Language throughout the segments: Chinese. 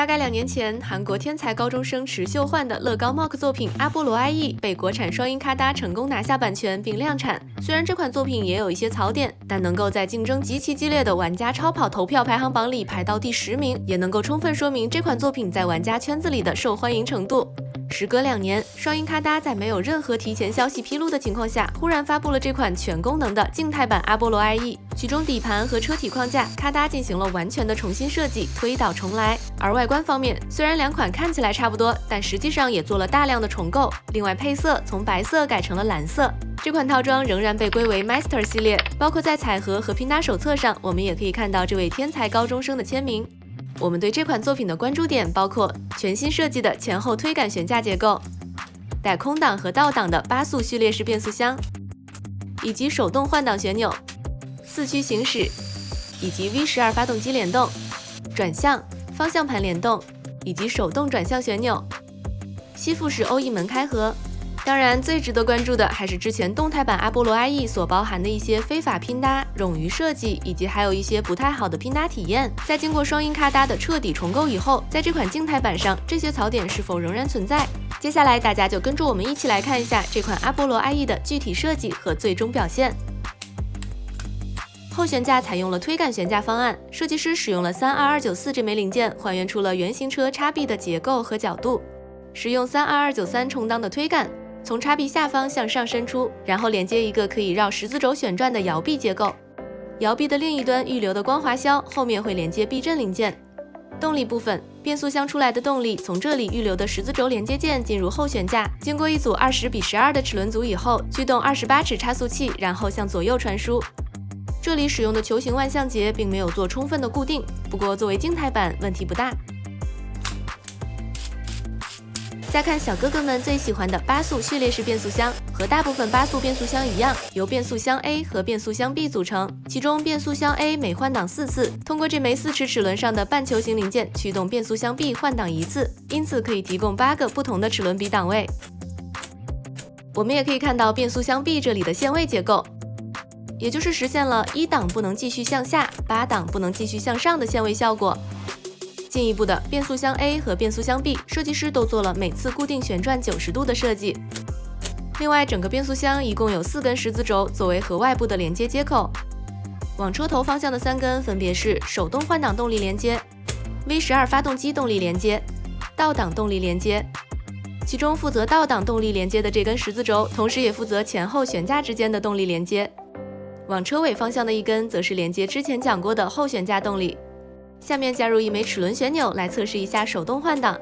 大概2年前，韩国天才高中生池秀焕的乐高 MOC 作品《阿波罗 IE》被国产双音咖搭成功拿下版权并量产。虽然这款作品也有一些槽点，但能够在竞争极其激烈的玩家超跑投票排行榜里排到第10名，也能够充分说明这款作品在玩家圈子里的受欢迎程度。时隔2年，双音咖搭在没有任何提前消息披露的情况下，忽然发布了这款全功能的静态版阿波罗 IE， 其中底盘和车体框架咖搭进行了完全的重新设计，推倒重来。而外观方面，虽然2款看起来差不多，但实际上也做了大量的重构。另外，配色从白色改成了蓝色。这款套装仍然被归为 Master 系列，包括在彩盒和拼搭手册上，我们也可以看到这位天才高中生的签名。我们对这款作品的关注点包括全新设计的前后推杆悬架结构、带空档和倒档的8速序列式变速箱，以及手动换挡旋钮、4驱行驶，以及 V12 发动机联动、转向、方向盘联动，以及手动转向旋钮、吸附式欧翼门开合。当然，最值得关注的还是之前动态版阿波罗 IE 所包含的一些非法拼搭、冗余设计，以及还有一些不太好的拼搭体验。在经过双音咖搭的彻底重构以后，在这款静态版上，这些槽点是否仍然存在？接下来大家就跟着我们一起来看一下这款阿波罗 IE 的具体设计和最终表现。后悬架采用了推杆悬架方案，设计师使用了32294这枚零件，还原出了原型车叉臂的结构和角度，使用32293充当的推杆。从叉臂下方向上伸出，然后连接一个可以绕十字轴旋转的摇臂结构。摇臂的另一端预留的光滑销后面会连接避震零件。动力部分，变速箱出来的动力从这里预留的十字轴连接件进入后悬架，经过一组20:12的齿轮组以后，驱动28齿差速器，然后向左右传输。这里使用的球形万向节并没有做充分的固定，不过作为静态版问题不大。再看小哥哥们最喜欢的8速序列式变速箱，和大部分8速变速箱一样，由变速箱 A 和变速箱 B 组成。其中变速箱 A 每换挡4次，通过这枚4齿齿轮上的半球形零件驱动变速箱 B 换挡1次，因此可以提供8个不同的齿轮比档位。我们也可以看到变速箱 B 这里的限位结构，也就是实现了1档不能继续向下、8档不能继续向上的限位效果。进一步的，变速箱 A 和变速箱 B 设计师都做了每次固定旋转90度的设计。另外，整个变速箱一共有4根十字轴作为和外部的连接接口，往车头方向的3根分别是手动换挡动力连接、V12 发动机动力连接、倒档动力连接。其中负责倒档动力连接的这根十字轴，同时也负责前后悬架之间的动力连接。往车尾方向的一根则是连接之前讲过的后悬架动力。下面加入一枚齿轮旋钮来测试一下手动换挡，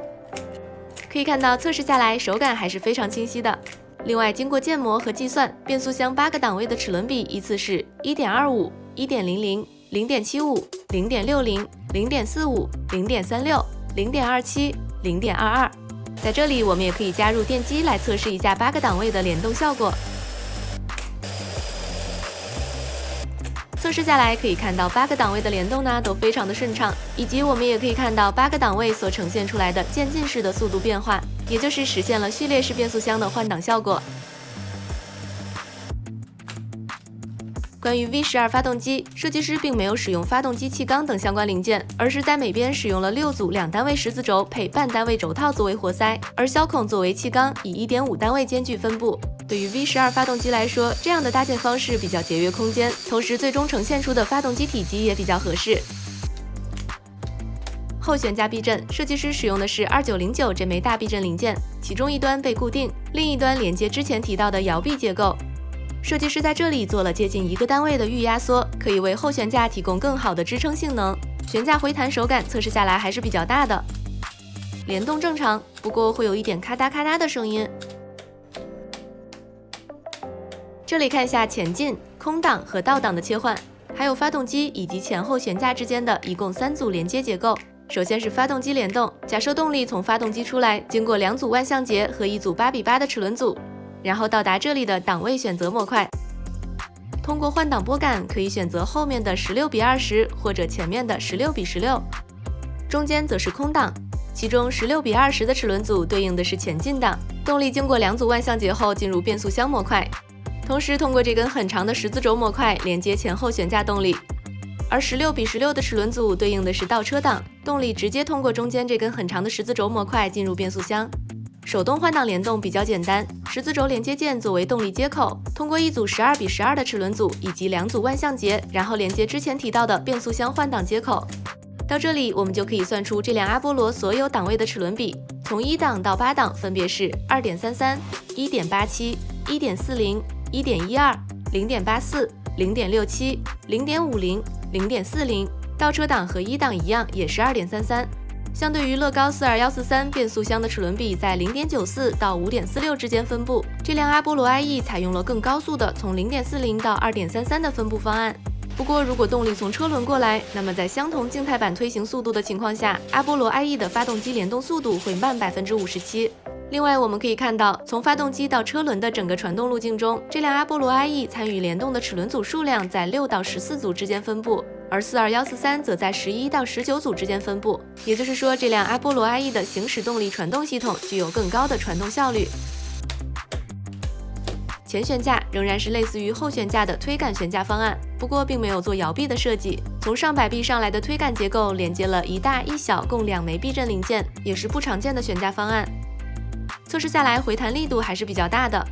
可以看到测试下来手感还是非常清晰的。另外，经过建模和计算，变速箱8个档位的齿轮比依次是 1.25、1.00、0.75、0.60、0.45、0.36、0.27、0.22。在这里，我们也可以加入电机来测试一下8个档位的联动效果。测试下来可以看到8个档位的联动呢都非常的顺畅，以及我们也可以看到8个档位所呈现出来的渐进式的速度变化，也就是实现了序列式变速箱的换挡效果。关于 V12 发动机，设计师并没有使用发动机气缸等相关零件，而是在每边使用了6组2单位十字轴配半单位轴套作为活塞，而销孔作为气缸，以 1.5 单位间距分布。对于 V12 发动机来说，这样的搭建方式比较节约空间，同时最终呈现出的发动机体积也比较合适。后悬架避震，设计师使用的是2909这枚大避震零件，其中一端被固定，另一端连接之前提到的摇臂结构。设计师在这里做了接近1个单位的预压缩，可以为后悬架提供更好的支撑性能。悬架回弹手感测试下来还是比较大的，联动正常，不过会有一点咔嗒咔嗒的声音。这里看一下前进、空档和倒档的切换，还有发动机以及前后悬架之间的一共3组连接结构。首先是发动机联动，假设动力从发动机出来，经过2组万向节和1组8:8的齿轮组，然后到达这里的档位选择模块。通过换挡拨杆可以选择后面的16:20或者前面的16:16，中间则是空档，其中16:20的齿轮组对应的是前进档，动力经过2组万向节后进入变速箱模块。同时通过这根很长的十字轴模块连接前后悬架动力。而16:16的齿轮组对应的是倒车档，动力直接通过中间这根很长的十字轴模块进入变速箱。手动换挡联动比较简单，十字轴连接件作为动力接口，通过一组12:12的齿轮组以及2组万向节，然后连接之前提到的变速箱换挡接口。到这里，我们就可以算出这辆阿波罗所有档位的齿轮比，从1档到8档分别是 2.33、1.87、1.40、1.12、0.84、0.67、0.50、0.40。倒车档和1档一样，也是 2.33。相对于乐高42143变速箱的齿轮比在 0.94 到 5.46 之间分布，这辆阿波罗 IE 采用了更高速的从 0.40 到 2.33 的分布方案。不过，如果动力从车轮过来，那么在相同静态版推行速度的情况下，阿波罗 IE 的发动机联动速度会慢 57%。另外，我们可以看到，从发动机到车轮的整个传动路径中，这辆阿波罗 IE 参与联动的齿轮组数量在6到14组之间分布，而42143则在11到19组之间分布。也就是说，这辆阿波罗 IE 的行驶动力传动系统具有更高的传动效率。前悬架仍然是类似于后悬架的推杆悬架方案，不过并没有做摇臂的设计。从上摆臂上来的推杆结构连接了一大一小共2枚避震零件，也是不常见的悬架方案。测试下来回弹力度还是比较大的。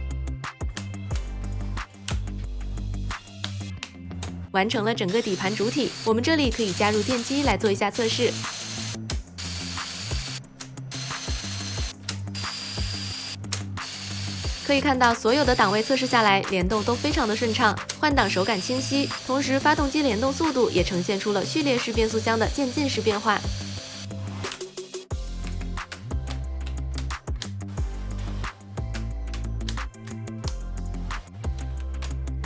完成了整个底盘主体，我们这里可以加入电机来做一下测试。可以看到，所有的档位测试下来，联动都非常的顺畅，换挡手感清晰，同时发动机联动速度也呈现出了序列式变速箱的渐进式变化。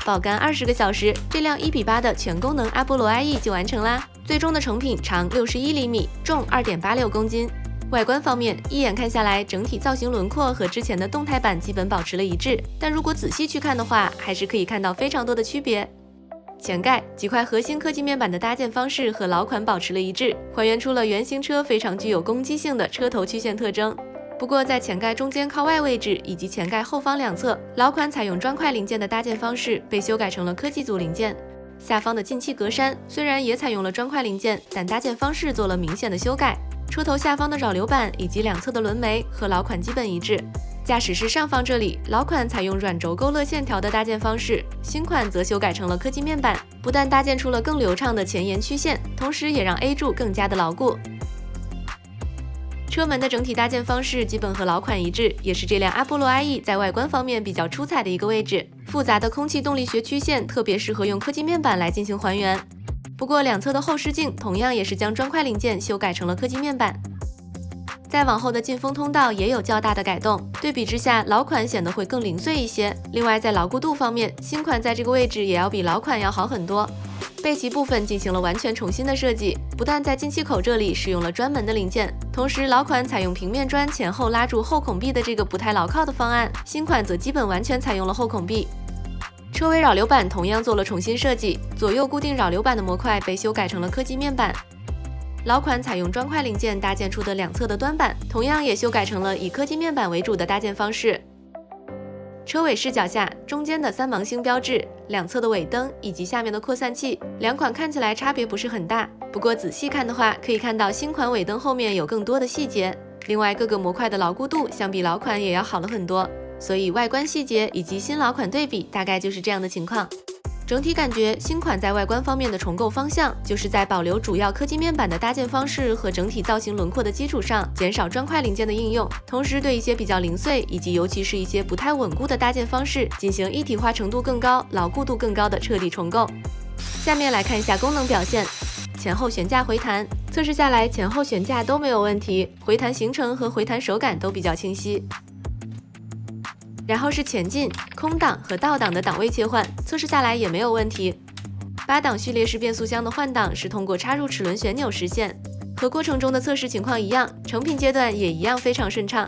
保干20个小时，这辆1:8的全功能阿波罗 IE 就完成啦。最终的成品长61厘米，重2.86公斤。外观方面，一眼看下来，整体造型轮廓和之前的动态版基本保持了一致，但如果仔细去看的话，还是可以看到非常多的区别。前盖几块核心科技面板的搭建方式和老款保持了一致，还原出了原型车非常具有攻击性的车头曲线特征。不过在前盖中间靠外位置以及前盖后方两侧，老款采用砖块零件的搭建方式被修改成了科技组零件。下方的进气格栅虽然也采用了砖块零件，但搭建方式做了明显的修改。车头下方的扰流板以及两侧的轮眉和老款基本一致。驾驶室上方这里，老款采用软轴勾勒线条的搭建方式，新款则修改成了科技面板，不但搭建出了更流畅的前沿曲线，同时也让 A 柱更加的牢固。车门的整体搭建方式基本和老款一致，也是这辆阿波罗 IE 在外观方面比较出彩的一个位置。复杂的空气动力学曲线特别适合用科技面板来进行还原。不过两侧的后视镜同样也是将砖块零件修改成了科技面板。再往后的进风通道也有较大的改动，对比之下，老款显得会更零碎一些。另外，在牢固度方面，新款在这个位置也要比老款要好很多。背鳍部分进行了完全重新的设计，不但在进气口这里使用了专门的零件，同时老款采用平面砖前后拉住后孔壁的这个不太牢靠的方案，新款则基本完全采用了后孔壁。车尾扰流板同样做了重新设计，左右固定扰流板的模块被修改成了科技面板。老款采用砖块零件搭建出的两侧的端板，同样也修改成了以科技面板为主的搭建方式。车尾视角下，中间的3芒星标志、两侧的尾灯以及下面的扩散器，两款看起来差别不是很大。不过仔细看的话，可以看到新款尾灯后面有更多的细节。另外，各个模块的牢固度相比老款也要好了很多。所以外观细节以及新老款对比，大概就是这样的情况。整体感觉，新款在外观方面的重构方向，就是在保留主要科技面板的搭建方式和整体造型轮廓的基础上，减少砖块零件的应用，同时对一些比较零碎以及尤其是一些不太稳固的搭建方式进行一体化程度更高、牢固度更高的彻底重构。下面来看一下功能表现。前后悬架回弹，测试下来前后悬架都没有问题，回弹行程和回弹手感都比较清晰。然后是前进、空档和倒档的档位切换，测试下来也没有问题。8档序列式变速箱的换挡是通过插入齿轮旋钮实现，和过程中的测试情况一样，成品阶段也一样非常顺畅。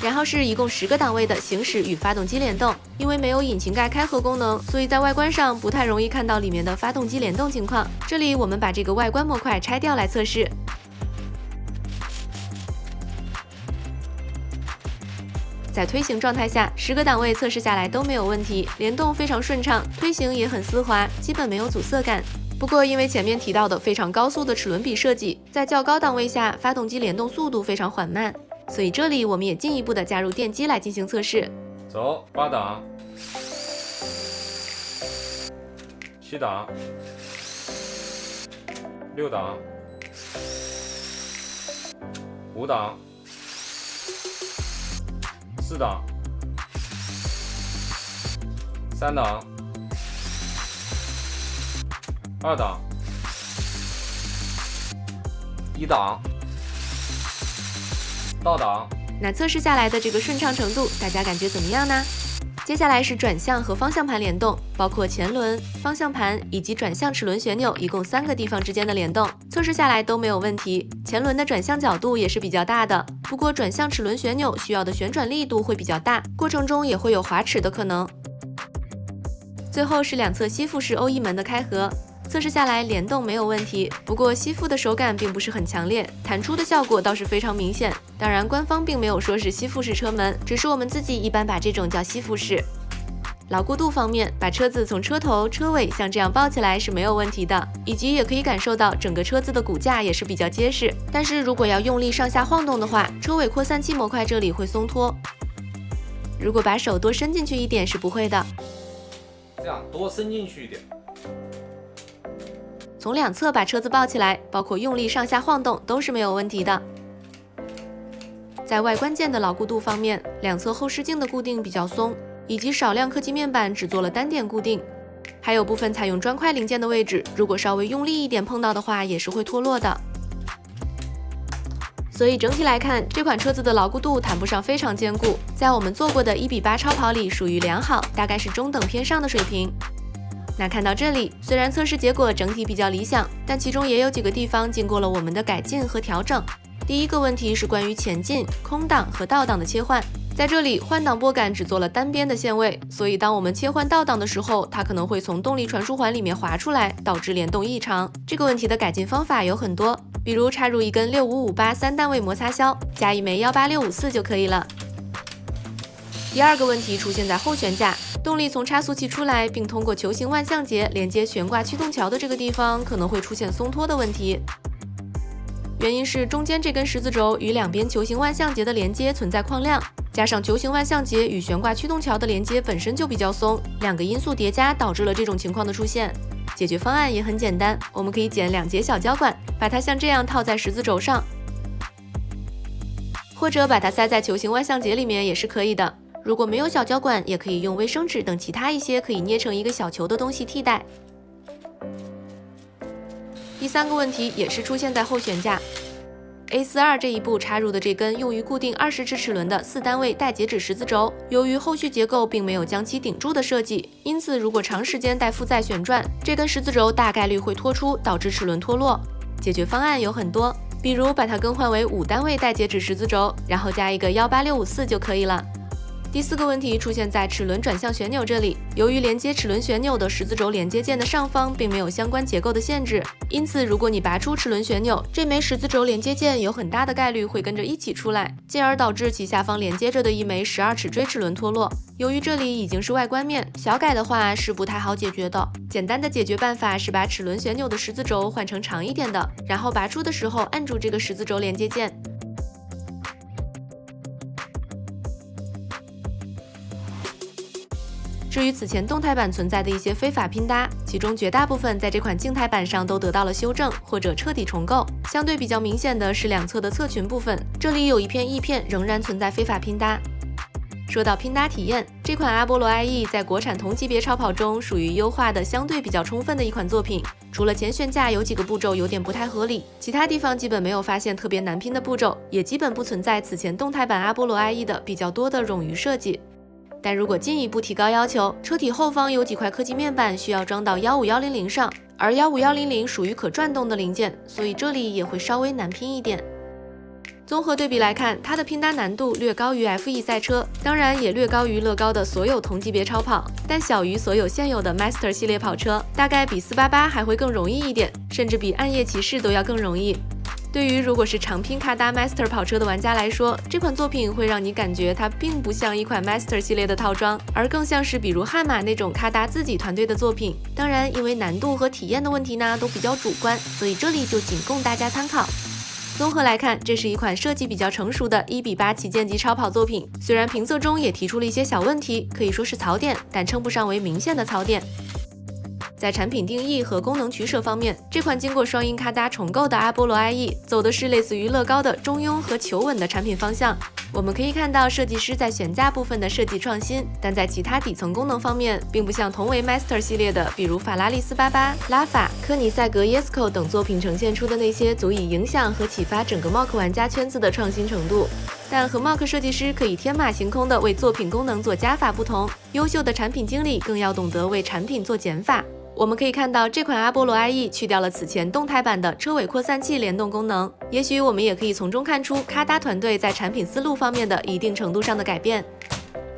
然后是一共10个档位的行驶与发动机联动，因为没有引擎盖开合功能，所以在外观上不太容易看到里面的发动机联动情况。这里我们把这个外观模块拆掉来测试。在推行状态下，10个档位测试下来都没有问题，联动非常顺畅，推行也很丝滑，基本没有阻塞感。不过因为前面提到的非常高速的齿轮比设计，在较高档位下，发动机联动速度非常缓慢，所以这里我们也进一步的加入电机来进行测试。走，8档、7档、6档、5档、4档、3档、2档、1档，倒档。那测试下来的这个顺畅程度，大家感觉怎么样呢？接下来是转向和方向盘联动，包括前轮、方向盘以及转向齿轮旋钮，一共3个地方之间的联动，测试下来都没有问题。前轮的转向角度也是比较大的，不过转向齿轮旋钮需要的旋转力度会比较大，过程中也会有滑齿的可能。最后是2侧吸附式欧翼门的开合。测试下来联动没有问题，不过吸附的手感并不是很强烈，弹出的效果倒是非常明显。当然，官方并没有说是吸附式车门，只是我们自己一般把这种叫吸附式。牢固度方面，把车子从车头、车尾像这样抱起来是没有问题的，以及也可以感受到整个车子的骨架也是比较结实。但是如果要用力上下晃动的话，车尾扩散器模块这里会松脱。如果把手多伸进去一点是不会的，这样多伸进去一点。从2侧把车子抱起来，包括用力上下晃动都是没有问题的。在外观件的牢固度方面，2侧后视镜的固定比较松，以及少量科技面板只做了单点固定，还有部分采用砖块零件的位置，如果稍微用力一点碰到的话，也是会脱落的。所以整体来看，这款车子的牢固度谈不上非常坚固，在我们做过的1:8超跑里属于良好，大概是中等偏上的水平。那看到这里，虽然测试结果整体比较理想，但其中也有几个地方经过了我们的改进和调整。第一个问题是关于前进、空档和倒档的切换。在这里，换挡拨杆只做了单边的限位，所以当我们切换倒档的时候，它可能会从动力传输环里面滑出来，导致联动异常。这个问题的改进方法有很多，比如插入一根6558 3单位摩擦销，加一枚18654就可以了。第二个问题出现在后悬架，动力从差速器出来，并通过球形万向节连接悬挂驱动桥的这个地方，可能会出现松脱的问题。原因是中间这根十字轴与两边球形万向节的连接存在矿量，加上球形万向节与悬挂驱动桥的连接本身就比较松，2个因素叠加导致了这种情况的出现。解决方案也很简单，我们可以剪2节小胶管，把它像这样套在十字轴上，或者把它塞在球形万向节里面也是可以的。如果没有小胶管，也可以用卫生纸等其他一些可以捏成一个小球的东西替代。第3个问题也是出现在后悬架 A42 这一步插入的这根用于固定20只齿轮的4单位带截止十字轴，由于后续结构并没有将其顶住的设计，因此如果长时间带负载旋转，这根十字轴大概率会脱出，导致齿轮脱落。解决方案有很多，比如把它更换为5单位带截止十字轴，然后加一个18654就可以了。第4个问题出现在齿轮转向旋钮这里，由于连接齿轮旋钮的十字轴连接件的上方并没有相关结构的限制，因此如果你拔出齿轮旋钮，这枚十字轴连接件有很大的概率会跟着一起出来，进而导致其下方连接着的一枚12齿锥齿轮脱落。由于这里已经是外观面，小改的话是不太好解决的。简单的解决办法是把齿轮旋钮的十字轴换成长一点的，然后拔出的时候按住这个十字轴连接件。至于此前动态版存在的一些非法拼搭，其中绝大部分在这款静态版上都得到了修正或者彻底重构。相对比较明显的是2侧的侧裙部分，这里有一片翼片仍然存在非法拼搭。说到拼搭体验，这款阿波罗 IE 在国产同级别超跑中属于优化的相对比较充分的一款作品。除了前悬架有几个步骤有点不太合理，其他地方基本没有发现特别难拼的步骤，也基本不存在此前动态版阿波罗 IE 的比较多的冗余设计。但如果进一步提高要求，车体后方有几块科技面板需要装到15100上，而15100属于可转动的零件，所以这里也会稍微难拼一点。综合对比来看，它的拼搭难度略高于 F1 赛车，当然也略高于乐高的所有同级别超跑，但小于所有现有的 Master 系列跑车，大概比488还会更容易一点，甚至比暗夜骑士都要更容易。对于如果是常拼卡达 Master 跑车的玩家来说，这款作品会让你感觉它并不像一款 Master 系列的套装，而更像是比如悍马那种卡达自己团队的作品。当然，因为难度和体验的问题呢都比较主观，所以这里就仅供大家参考。综合来看，这是一款设计比较成熟的1:8旗舰级超跑作品。虽然评测中也提出了一些小问题，可以说是槽点，但称不上为明显的槽点。在产品定义和功能取舍方面，这款经过双英卡达重构的阿波罗 IE 走的是类似于乐高的中庸和求稳的产品方向。我们可以看到设计师在悬架部分的设计创新，但在其他底层功能方面，并不像同为 Master 系列的，比如法拉利488、拉法、科尼赛格 Yesco 等作品呈现出的那些足以影响和启发整个 MOC 玩家圈子的创新程度。但和 MOC 设计师可以天马行空的为作品功能做加法不同，优秀的产品经理更要懂得为产品做减法。我们可以看到，这款阿波罗 IE 去掉了此前动态版的车尾扩散器联动功能，也许我们也可以从中看出卡达团队在产品思路方面的一定程度上的改变。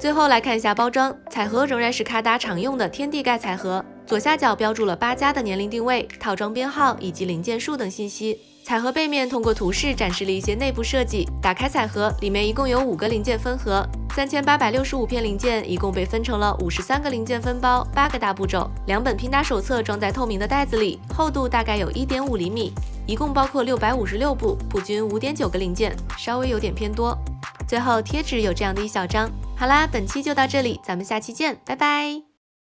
最后来看一下包装，彩盒仍然是卡达常用的天地盖彩盒，左下角标注了8家的年龄定位、套装编号以及零件数等信息。彩盒背面通过图示展示了一些内部设计，打开彩盒，里面一共有5个零件分盒，3865片零件一共被分成了53个零件分包，8个大步骤，2本拼搭手册装在透明的袋子里，厚度大概有1.5厘米，一共包括656步，普均5.9个零件，稍微有点偏多。最后贴纸有这样的一小张。好啦，本期就到这里，咱们下期见，拜拜。